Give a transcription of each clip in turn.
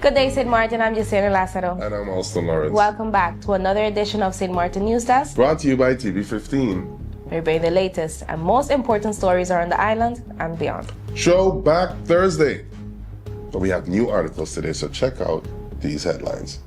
Good day, Saint Martin. I'm Jacinta Lázaro. And I'm Austin Lawrence. Welcome back to another edition of Saint Martin NEWSDESK. Brought to you by TV15. We bring the latest and most important stories around the island and beyond. Show back Thursday. But we have new articles today, so check out these headlines.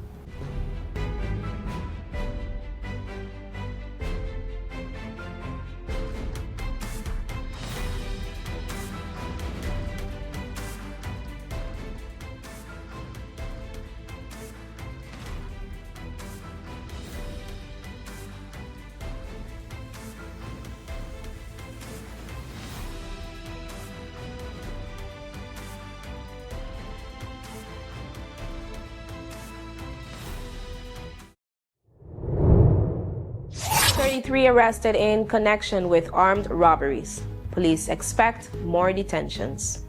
Three arrested in connection with armed robberies. Police expect more detentions.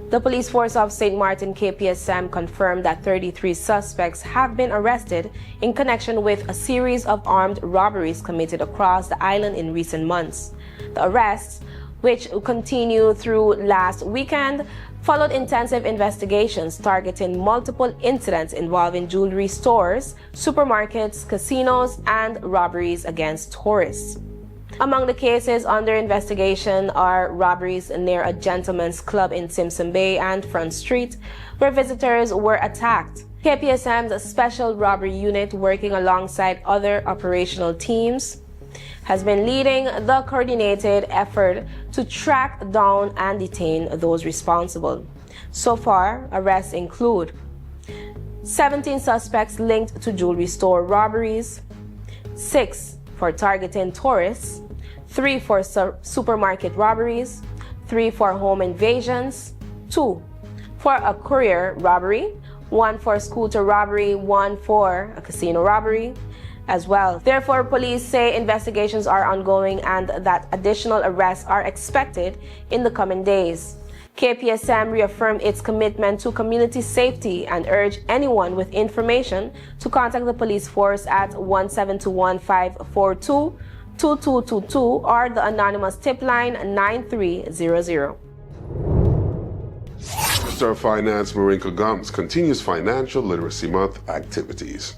The police force of Saint Martin KPSM confirmed that 33 suspects have been arrested in connection with a series of armed robberies committed across the island in recent months. The arrests, which continued through last weekend, followed intensive investigations targeting multiple incidents involving jewelry stores, supermarkets, casinos, and robberies against tourists. Among the cases under investigation are robberies near a gentleman's club in Simpson Bay and Front Street, where visitors were attacked. KPSM's Special Robbery Unit, working alongside other operational teams, has been leading the coordinated effort to track down and detain those responsible. So far, arrests include 17 suspects linked to jewelry store robberies, 6 for targeting tourists, 3 for supermarket robberies, 3 for home invasions, 2 for a courier robbery, 1 for scooter robbery, 1 for a casino robbery as well. Therefore, police say investigations are ongoing and that additional arrests are expected in the coming days. KPSM reaffirmed its commitment to community safety and urged anyone with information to contact the police force at 1-721-542-2222 or the anonymous tip line 9300. Minister of Finance Marinka Gumbs continues Financial Literacy Month activities.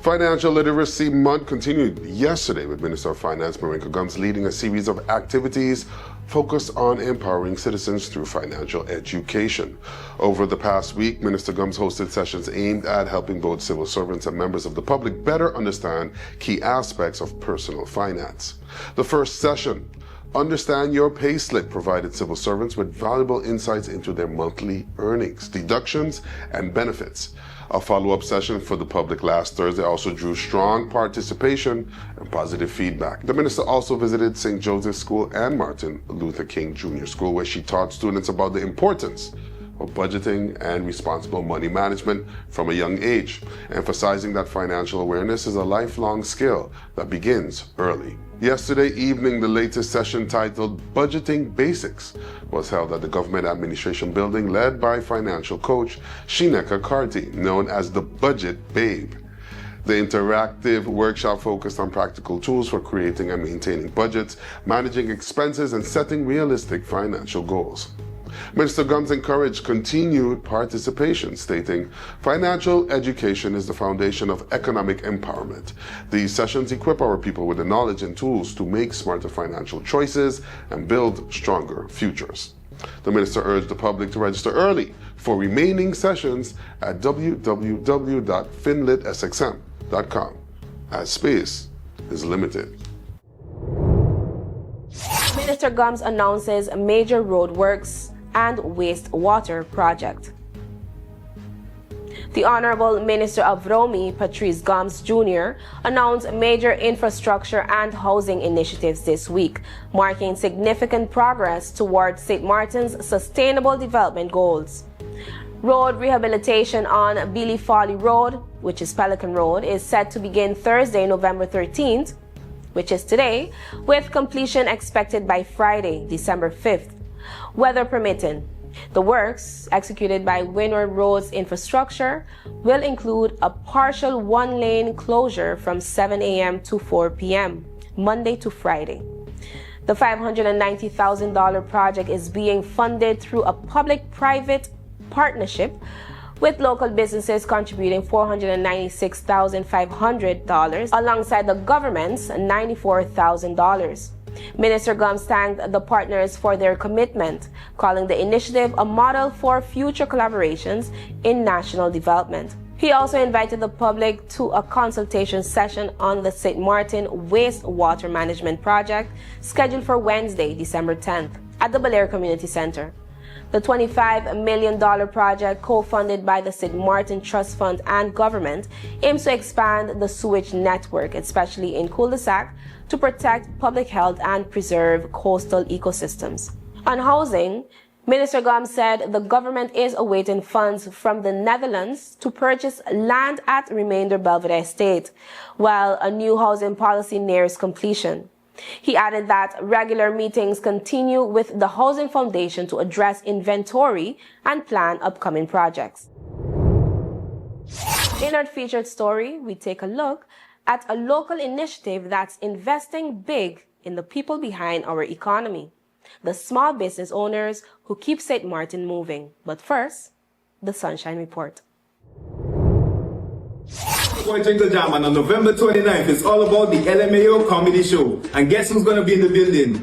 Financial Literacy Month continued yesterday with Minister of Finance Marinka Gumbs leading a series of activities focused on empowering citizens through financial education. Over the past week, Minister Gumbs hosted sessions aimed at helping both civil servants and members of the public better understand key aspects of personal finance. The first session, Understand Your Payslip, provided civil servants with valuable insights into their monthly earnings, deductions, and benefits. A follow-up session for the public last Thursday also drew strong participation and positive feedback. The minister also visited St. Joseph's School and Martin Luther King Jr. School, where she taught students about the importance of budgeting and responsible money management from a young age, emphasizing that financial awareness is a lifelong skill that begins early. Yesterday evening, the latest session, titled Budgeting Basics, was held at the Government Administration Building, led by financial coach Shineka Karti, known as the Budget Babe. The interactive workshop focused on practical tools for creating and maintaining budgets, managing expenses, and setting realistic financial goals. Minister Gumbs encouraged continued participation, stating, "Financial education is the foundation of economic empowerment. These sessions equip our people with the knowledge and tools to make smarter financial choices and build stronger futures." The minister urged the public to register early for remaining sessions at www.finlitsxm.com, as space is limited. Minister Gumbs announces major roadworks and wastewater project. The Honorable Minister of Romi, Patrice Gumbs Jr., announced major infrastructure and housing initiatives this week, marking significant progress towards St. Martin's sustainable development goals. Road rehabilitation on Billy Folly Road, which is Pelican Road, is set to begin Thursday, November 13th, which is today, with completion expected by Friday, December 5th. Weather permitting, the works, executed by Windward Roads Infrastructure, will include a partial one-lane closure from 7 a.m. to 4 p.m., Monday to Friday. The $590,000 project is being funded through a public-private partnership with local businesses contributing $496,500 alongside the government's $94,000. Minister Gumbs thanked the partners for their commitment, calling the initiative a model for future collaborations in national development. He also invited the public to a consultation session on the Saint Martin wastewater management project scheduled for Wednesday, December 10th at the Belair Community Center. The $25 million project, co-funded by the Saint Martin Trust Fund and government, aims to expand the sewage network, especially in cul-de-sac, to protect public health and preserve coastal ecosystems. On housing, Minister Gumbs said the government is awaiting funds from the Netherlands to purchase land at Remainder Belvedere Estate, while a new housing policy nears completion. He added that regular meetings continue with the Housing Foundation to address inventory and plan upcoming projects. In our featured story, we take a look at a local initiative that's investing big in the people behind our economy, the small business owners who keep Saint Martin moving. But first, the Sunshine Report. Jingle Jam, and on November 29th, it's all about the LMAO comedy show. And guess who's going to be in the building?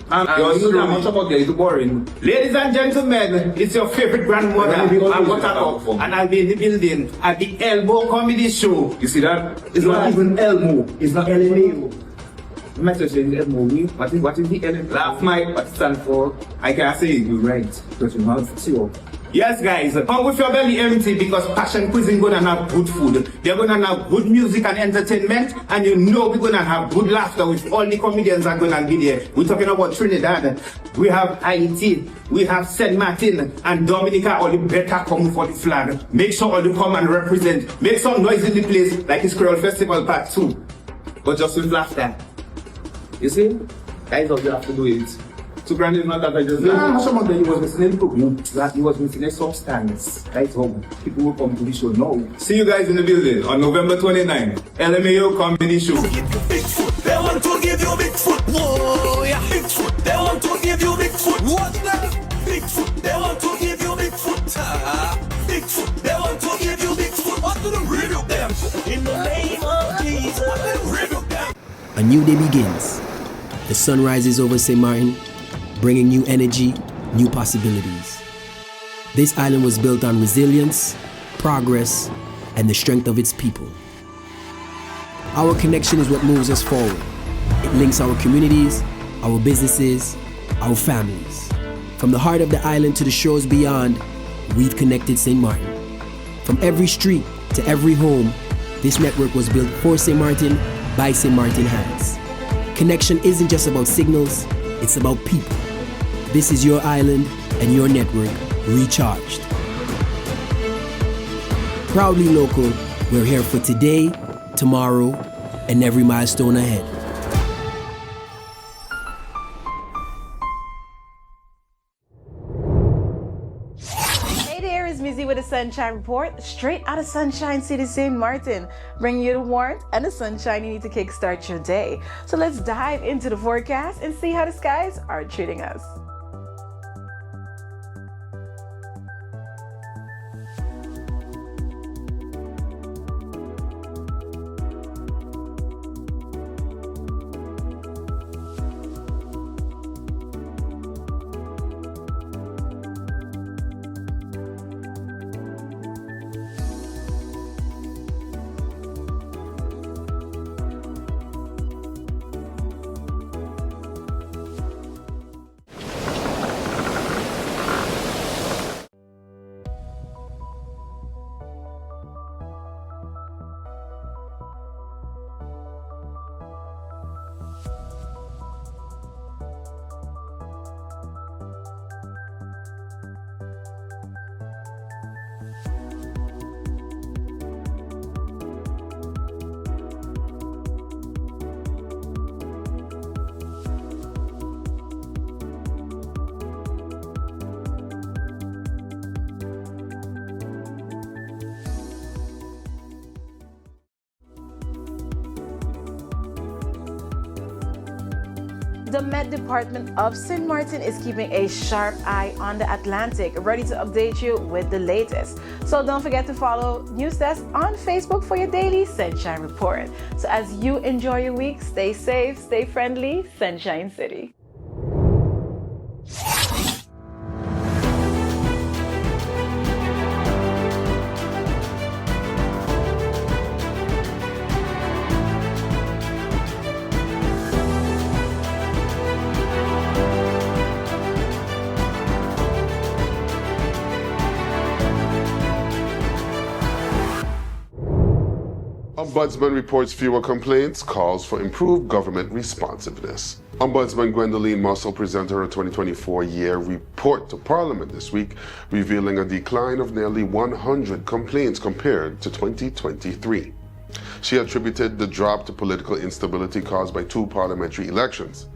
Ladies and gentlemen, it's your favorite grandmother, and I'll be in the building at the Elbow Comedy Show. You see that? It's not even Elmo. It's not LMAO. The message is Elmo. What is the LMAO? Laugh Mike, what it stands for? I can't say it. You're right. Because you're not sure. Yes, guys, come with your belly empty because Passion Cuisine gonna have good food. They're gonna have good music and entertainment, and you know we're gonna have good laughter with all the comedians are gonna be there. We're talking about Trinidad, we have Haiti, we have Saint Martin, and Dominica. All the better come for the flag. Make sure all you come and represent. Make some noise in the place like it's Creole Festival Part 2, but just with laughter. You see, guys, all you have to do it. So granted, not that I just someone he was missing that he was missing a substance. That's how people will come to the show now. See you guys in the building on November 29th. LMAO Comedy Show. They want to give you big foot. Whoa, yeah. Big foot. They want to give you big foot. What that? Big foot. They want to give you big foot. Big foot. They want to give you big foot. What do the rid of them? In the name of Jesus. What do the rid of them? A new day begins. The sun rises over Saint Martin, bringing new energy, new possibilities. This island was built on resilience, progress, and the strength of its people. Our connection is what moves us forward. It links our communities, our businesses, our families. From the heart of the island to the shores beyond, we've connected Saint Martin. From every street to every home, this network was built for Saint Martin by Saint Martin hands. Connection isn't just about signals, it's about people. This is your island and your network recharged. Proudly local, we're here for today, tomorrow, and every milestone ahead. Hey there, it's Mizzy with the Sunshine Report, straight out of Sunshine City, Saint Martin, bringing you the warmth and the sunshine you need to kickstart your day. So let's dive into the forecast and see how the skies are treating us. The Met Department of Saint Martin is keeping a sharp eye on the Atlantic, ready to update you with the latest. So don't forget to follow NEWSDESK on Facebook for your daily Sunshine Report. So as you enjoy your week, stay safe, stay friendly, Sunshine City. Ombudsman reports fewer complaints, calls for improved government responsiveness. Ombudsman Gwendolyn Mussel presented her 2024 year report to Parliament this week, revealing a decline of nearly 100 complaints compared to 2023. She attributed the drop to political instability caused by 2 parliamentary elections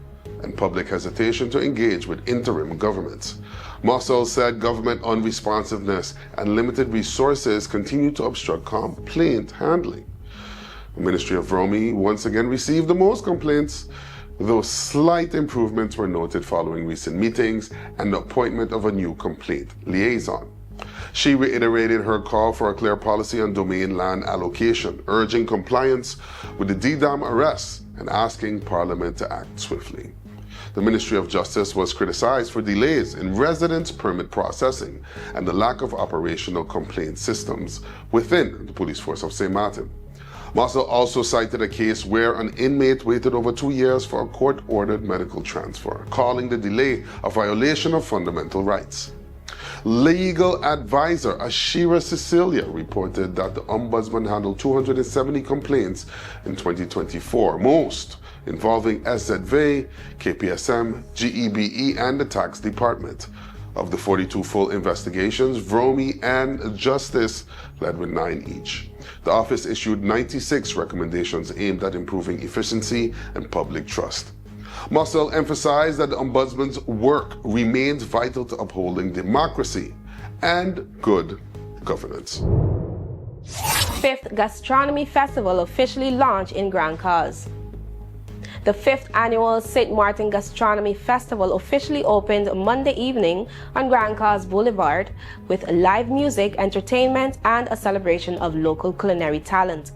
and public hesitation to engage with interim governments. Mussel said government unresponsiveness and limited resources continue to obstruct complaint handling. The Ministry of Romy once again received the most complaints, though slight improvements were noted following recent meetings and the appointment of a new complaint liaison. She reiterated her call for a clear policy on domain land allocation, urging compliance with the DDAM arrests and asking Parliament to act swiftly. The Ministry of Justice was criticized for delays in residence permit processing and the lack of operational complaint systems within the police force of Saint Martin. Mussel also cited a case where an inmate waited over 2 years for a court-ordered medical transfer, calling the delay a violation of fundamental rights. Legal advisor Ashira Cecilia reported that the Ombudsman handled 270 complaints in 2024, most involving SZV, KPSM, GEBE, and the Tax Department. Of the 42 full investigations, Romy and Justice led with 9 each. The office issued 96 recommendations aimed at improving efficiency and public trust. Mussel emphasized that the Ombudsman's work remains vital to upholding democracy and good governance. 5th Gastronomy Festival officially launched in Grand Cause. The 5th annual Saint Martin Gastronomy Festival officially opened Monday evening on Grand Cause Boulevard with live music, entertainment, and a celebration of local culinary talent.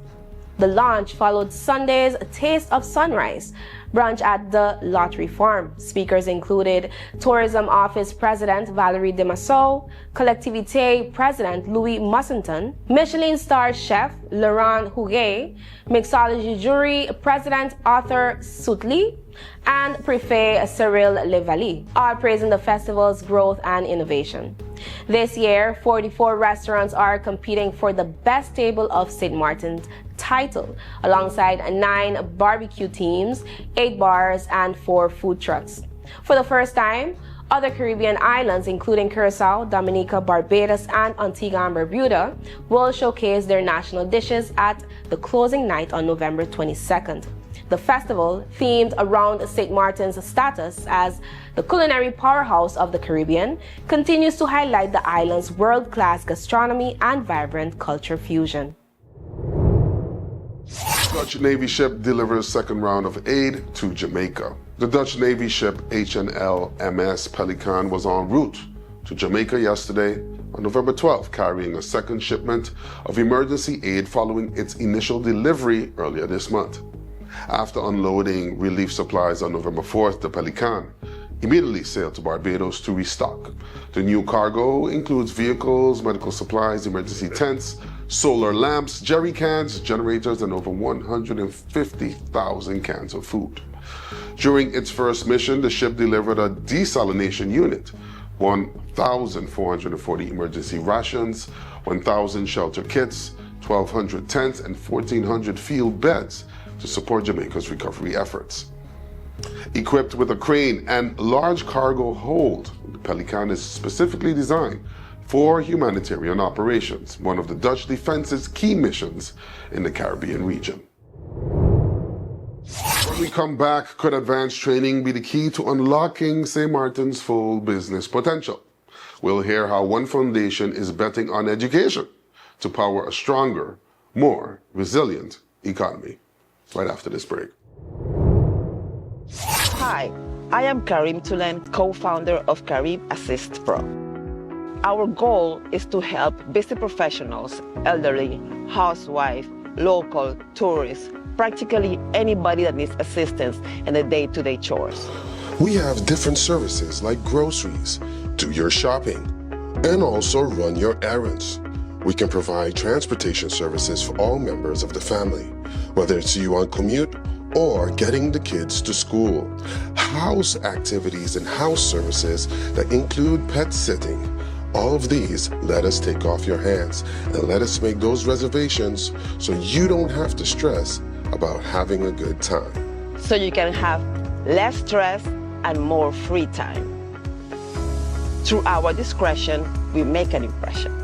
The launch followed Sunday's Taste of Sunrise brunch at the Lottery Farm. Speakers included Tourism Office President Valerie Demasseau, Collectivité President Louis Mussington, Michelin-star chef Laurent Huguet, Mixology Jury President Arthur Soutli, and Prefet Cyril Levaly, all praising the festival's growth and innovation. This year, 44 restaurants are competing for the Best Table of St. Martin's title, alongside 9 barbecue teams, 8 bars, and 4 food trucks. For the first time, other Caribbean islands, including Curacao, Dominica, Barbados, and Antigua and Barbuda, will showcase their national dishes at the closing night on November 22nd. The festival, themed around St. Martin's status as the culinary powerhouse of the Caribbean, continues to highlight the island's world-class gastronomy and vibrant culture fusion. Dutch Navy ship delivers second round of aid to Jamaica. The Dutch Navy ship HNL MS Pelican was en route to Jamaica yesterday on November 12th, carrying a second shipment of emergency aid following its initial delivery earlier this month. After unloading relief supplies on November 4th, the Pelican immediately sailed to Barbados to restock. The new cargo includes vehicles, medical supplies, emergency tents, solar lamps, jerry cans, generators, and over 150,000 cans of food. During its first mission, the ship delivered a desalination unit, 1,440 emergency rations, 1,000 shelter kits, 1,200 tents, and 1,400 field beds to support Jamaica's recovery efforts. Equipped with a crane and large cargo hold, the Pelican is specifically designed for humanitarian operations, one of the Dutch Defense's key missions in the Caribbean region. When we come back, could advanced training be the key to unlocking Saint Martin's full business potential? We'll hear how one foundation is betting on education to power a stronger, more resilient economy. Right after this break. Hi, I am Karim Tulen, co-founder of Karim Assist Pro. Our goal is to help busy professionals, elderly, housewives, local, tourists, practically anybody that needs assistance in the day-to-day chores. We have different services like groceries, do your shopping, and also run your errands. We can provide transportation services for all members of the family, whether it's you on commute or getting the kids to school. House activities and house services that include pet sitting. All of these let us take off your hands and let us make those reservations so you don't have to stress about having a good time. So you can have less stress and more free time. Through our discretion, we make an impression.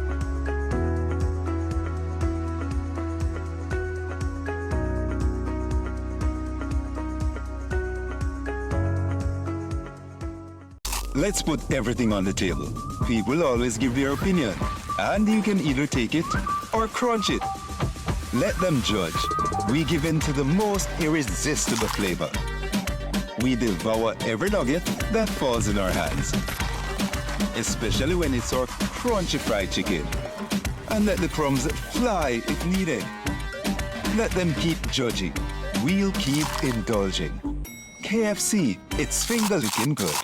Let's put everything on the table. People always give their opinion, and you can either take it or crunch it. Let them judge. We give in to the most irresistible flavor. We devour every nugget that falls in our hands, especially when it's our crunchy fried chicken. And let the crumbs fly if needed. Let them keep judging. We'll keep indulging. KFC, it's finger-licking good.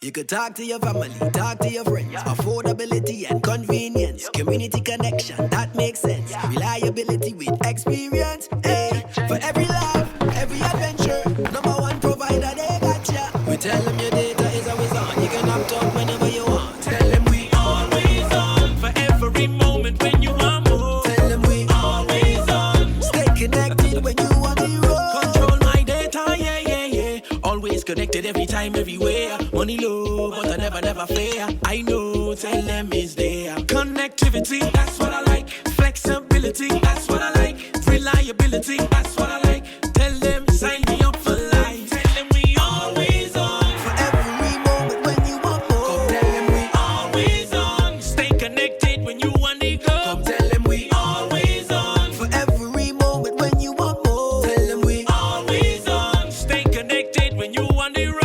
You could talk to your family, talk to your friends. Affordability and convenience. Community connection, that makes sense. Reliability with experience. Hey, for every laugh, every adventure. Number one provider, they got ya. We tell them your data is always on. You can opt out whenever you want. Tell them we always on. For every moment when you want more. Tell them we always on. Stay connected when you want to roll. Control my data, yeah, yeah, yeah. Always connected every time, everywhere. Money low, but I never fair. I know, tell them is there. Connectivity, that's what I like. Flexibility, that's what I like. Reliability, that's what I like. Tell them, sign me up for life. Tell them we always on. For every moment when you want more. Come tell them we always on. Stay connected when you want to go. Come tell them we always on. For every moment when you want more. Tell them we always on. Stay connected when you want to road.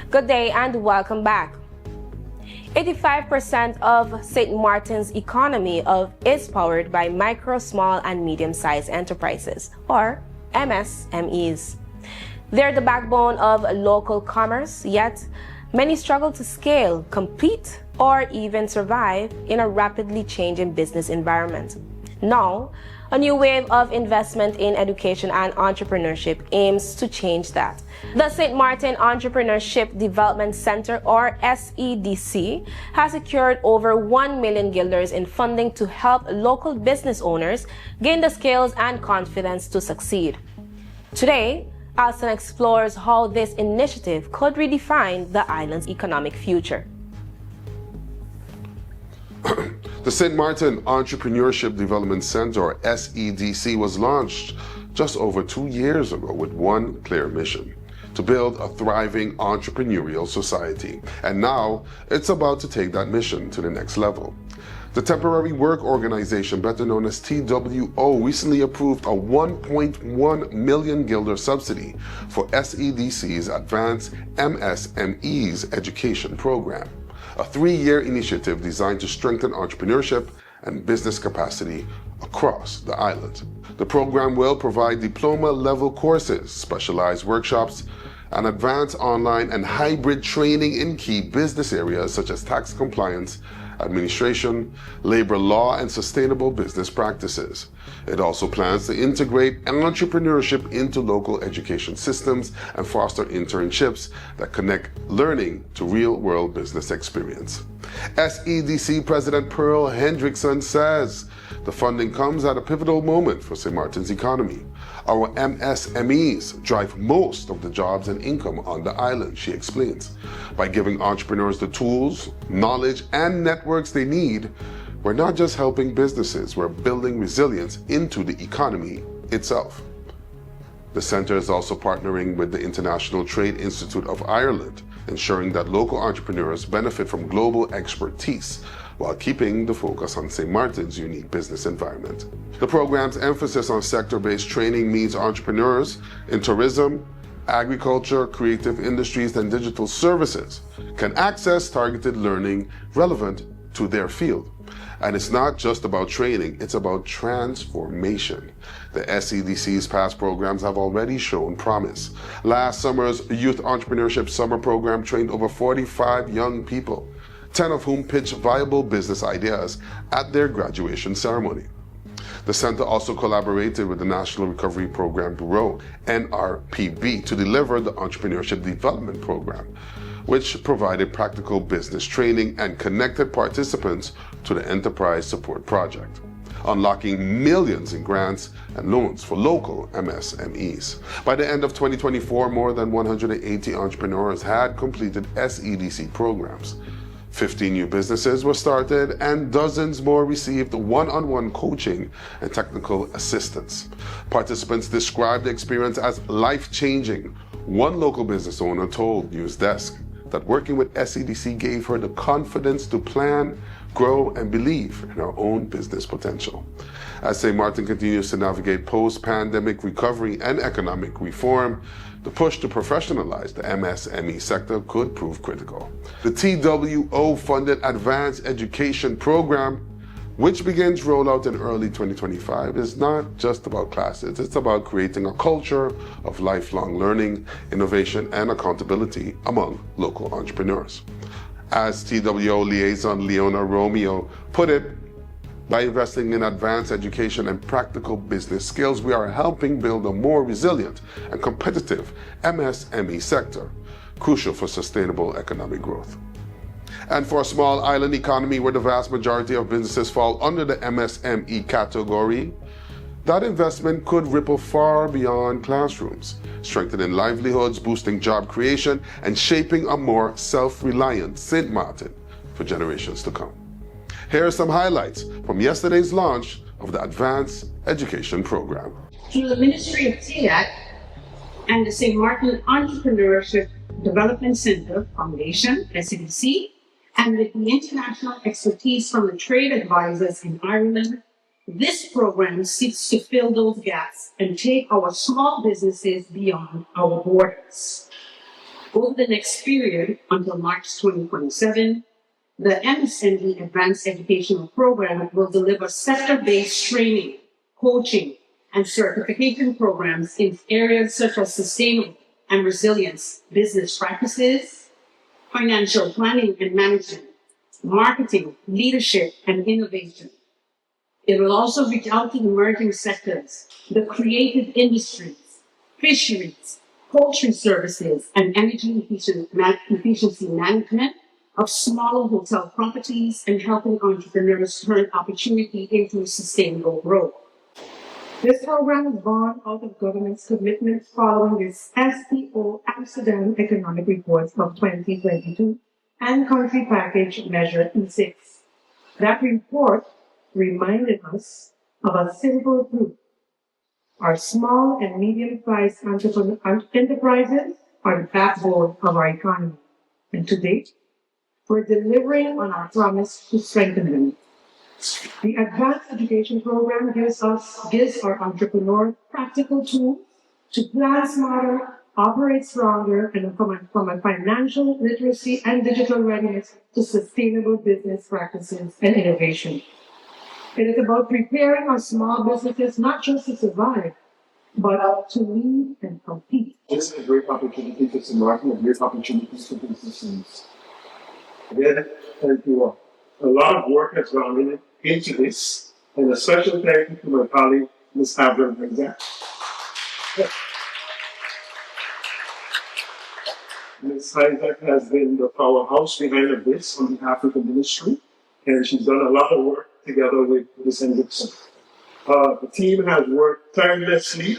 Good day and welcome back. 85% of Saint Martin's economy is powered by micro, small, and medium-sized enterprises, or MSMEs. They're the backbone of local commerce, yet many struggle to scale, compete, or even survive in a rapidly changing business environment. Now, a new wave of investment in education and entrepreneurship aims to change that. The Saint Martin Entrepreneurship Development Center, or SEDC, has secured over 1 million guilders in funding to help local business owners gain the skills and confidence to succeed. Today, Alston explores how this initiative could redefine the island's economic future. The Saint Martin Entrepreneurship Development Center, or SEDC, was launched just over 2 years ago with one clear mission: to build a thriving entrepreneurial society. And now it's about to take that mission to the next level. The Temporary Work Organization, better known as TWO, recently approved a 1.1 million guilder subsidy for SEDC's Advanced MSMEs Education Program, a 3-year initiative designed to strengthen entrepreneurship and business capacity across the island. The program will provide diploma-level courses, specialized workshops, and advanced online and hybrid training in key business areas such as tax compliance, administration, labor law, and sustainable business practices. It also plans to integrate entrepreneurship into local education systems and foster internships that connect learning to real-world business experience. SEDC President Pearl Hendrickson says the funding comes at a pivotal moment for St. Martin's economy. Our MSMEs drive most of the jobs and income on the island, she explains. By giving entrepreneurs the tools, knowledge, and networks they need, we're not just helping businesses, we're building resilience into the economy itself. The center is also partnering with the International Trade Institute of Ireland, ensuring that local entrepreneurs benefit from global expertise while keeping the focus on St. Martin's unique business environment. The program's emphasis on sector-based training means entrepreneurs in tourism, agriculture, creative industries, and digital services can access targeted learning relevant to their field. And it's not just about training, it's about transformation. The SEDC's past programs have already shown promise. Last summer's Youth Entrepreneurship Summer Program trained over 45 young people, 10 of whom pitched viable business ideas at their graduation ceremony. The center also collaborated with the National Recovery Program Bureau, NRPB, to deliver the Entrepreneurship Development Program, which provided practical business training and connected participants to the Enterprise Support Project, unlocking millions in grants and loans for local MSMEs. By the end of 2024, more than 180 entrepreneurs had completed SEDC programs. 15 new businesses were started and dozens more received one-on-one coaching and technical assistance. Participants described the experience as life-changing. One local business owner told NEWSDESK that working with SEDC gave her the confidence to plan, grow, and believe in her own business potential. As St. Martin continues to navigate post-pandemic recovery and economic reform, the push to professionalize the MSME sector could prove critical. The TWO-funded Advanced Education Program, which begins rollout in early 2025, is not just about classes. It's about creating a culture of lifelong learning, innovation, and accountability among local entrepreneurs. As TWO liaison Leona Romeo put it, by investing in advanced education and practical business skills, we are helping build a more resilient and competitive MSME sector, crucial for sustainable economic growth. And for a small island economy where the vast majority of businesses fall under the MSME category, that investment could ripple far beyond classrooms, strengthening livelihoods, boosting job creation, and shaping a more self-reliant Saint Martin for generations to come. Here are some highlights from yesterday's launch of the Advanced Education Program. Through the Ministry of TEAC and the Saint Martin Entrepreneurship Development Center Foundation, SEDC, and with the international expertise from the trade advisors in Ireland, this program seeks to fill those gaps and take our small businesses beyond our borders. Over the next period, until March 2027, the MSME Advanced Educational Program will deliver sector-based training, coaching, and certification programs in areas such as sustainable and resilience business practices, financial planning and management, marketing, leadership, and innovation. It will also reach out to emerging sectors, the creative industries, fisheries, poultry services, and energy efficiency management of smaller hotel properties, and helping entrepreneurs turn opportunity into sustainable growth. This program is born out of government's commitment following its STO Amsterdam Economic Reports of 2022 and Country Package Measure E6. That report reminded us of a simple truth. Our small and medium-sized enterprises are the backbone of our economy. And to date, we're delivering on our promise to strengthen them. The Advanced Education Program gives our entrepreneurs practical tools to plan smarter, operate stronger, and from a financial literacy and digital readiness to sustainable business practices and innovation. It is about preparing our small businesses not just to survive, but to lead and compete. This is a great opportunity for St. Martin, a great opportunity for businesses. Again, thank you all. A lot of work has gone into this, and a special thank you to my colleague, Ms. Abram. Ms. Isaac has been the powerhouse behind this on behalf of the ministry, and she's done a lot of work together with Ms. Hendrickson. The team has worked tirelessly,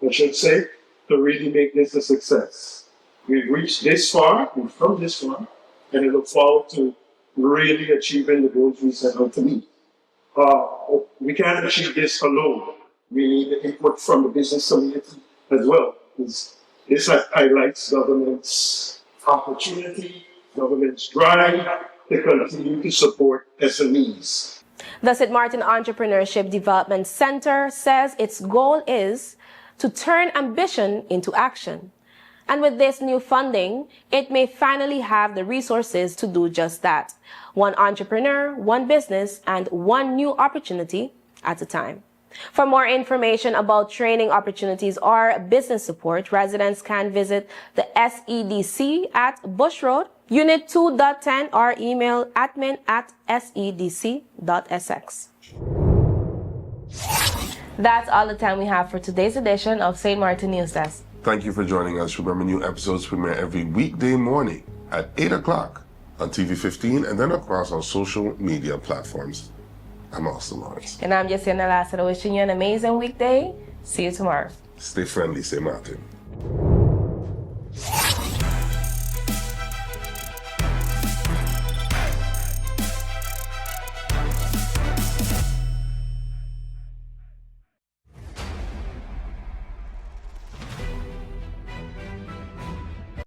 I should say, to really make this a success. We've reached this far, we've come this far, and I look forward to really achieving the goals we set out to meet. We can't achieve this alone. We need the input from the business community as well. This highlights government's opportunity, government's drive to continue to support SMEs. The Saint Martin Entrepreneurship Development Center says its goal is to turn ambition into action. And with this new funding, it may finally have the resources to do just that. One entrepreneur, one business, and one new opportunity at a time. For more information about training opportunities or business support, residents can visit the SEDC at Bush Road, Unit 2.10, or email admin@sedc.sx. That's all the time we have for today's edition of Saint Martin News Desk. Thank you for joining us. Remember, new episodes premiere every weekday morning at 8 o'clock on TV 15 and then across our social media platforms. I'm Austin Lawrence. And I'm Jessica Lasseter, wishing you an amazing weekday. See you tomorrow. Stay friendly, Saint Martin.